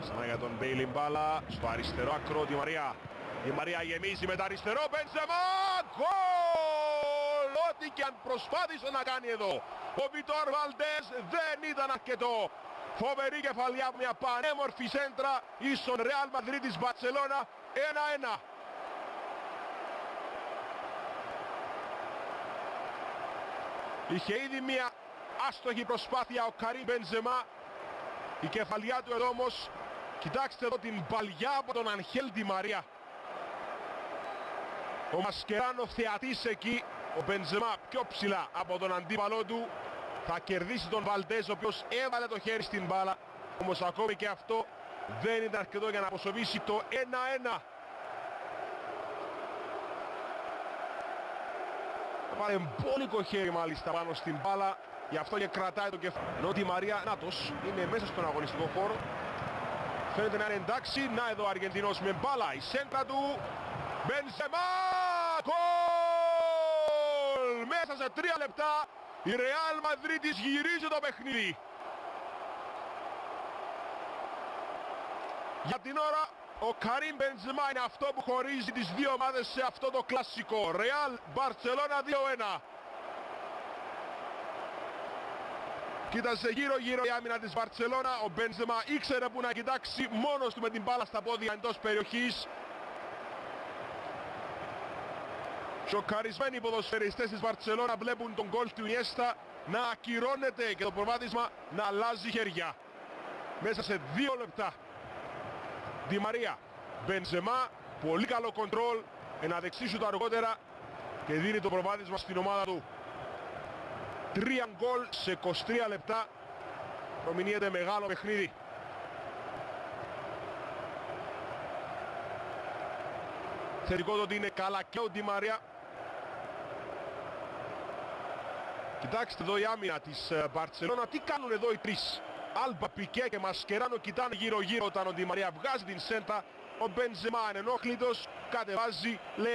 Ξανά για τον Μπέιλι μπάλα στο αριστερό άκρο Ντι Μαρία. Ντι Μαρία γεμίζει με τα αριστερό, Μπενζεμά! Γκολ! Ό,τι και αν προσπάθησε να κάνει εδώ ο Βιτόρ Βαλντές δεν ήταν αρκετό. Φοβερή κεφαλιά από μια πανέμορφη σέντρα εις τον Ρεάλ Μαδρίτης Μπαρτσελώνα 1-1. Είχε ήδη μια άστοχη προσπάθεια ο Καρίμ Μπενζεμά. Η κεφαλιά του εδώ όμως, κοιτάξτε εδώ την παλιά από τον Αγχέλ Ντι Μαρία. Ο Μασκεράνο θεατής εκεί, ο Μπενζεμά πιο ψηλά από τον αντίπαλό του. Θα κερδίσει τον Βαλντές, ο οποίος έβαλε το χέρι στην μπάλα. Όμως ακόμη και αυτό δεν ήταν αρκετό για να αποσοβήσει το 1-1. Βάλε μπόλικο χέρι μάλιστα πάνω στην μπάλα, γι' αυτό και κρατάει το κεφάλι. Ενώ Ντι Μαρία, νάτος, είναι μέσα στον αγωνιστικό χώρο. Φαίνεται να είναι εντάξει. Να εδώ ο Αργεντινός με μπάλα, η σέντρα του. Μπενζεμά! Γκολ! Μέσα σε 3 λεπτά η Ρεάλ Μαδρίτης γυρίζει το παιχνίδι. Για την ώρα ο Καρίμ Μπενζεμά είναι αυτό που χωρίζει τις δύο ομάδες σε αυτό το κλασικό. Ρεάλ Μπαρτσελώνα 2-1. Κοίταζε γύρω-γύρω η άμυνα της Μπαρτσελώνα. Ο Μπενζεμά ήξερε που να κοιτάξει, μόνος του με την μπάλα στα πόδια εντός περιοχής. Σοκαρισμένοι οι ποδοσφαιριστές της Μπαρτσελώνα βλέπουν τον γκολ του Ινιέστα να ακυρώνεται και το προβάδισμα να αλλάζει χέρια. Μέσα σε 2 λεπτά. Ντι Μαρία, Μπενζεμά, πολύ καλό κοντρόλ, ένα δεξί σουτ αργότερα και δίνει το προβάδισμα στην ομάδα του. 3 γκολ σε 23 λεπτά, προμηνύεται μεγάλο παιχνίδι. Θετικό το ότι είναι καλά και ο Ντι Μαρία. Κοιτάξτε εδώ η άμυνα της Μπαρτσελώνα, τι κάνουν εδώ οι τρεις. Άλμπα, Πικέ και Μασκεράνο κοιτάνε γύρω-γύρω όταν ο Ντι Μαρία βγάζει την σέντα. Ο Μπενζεμά είναι ενόχλητος, κατεβάζει, λέει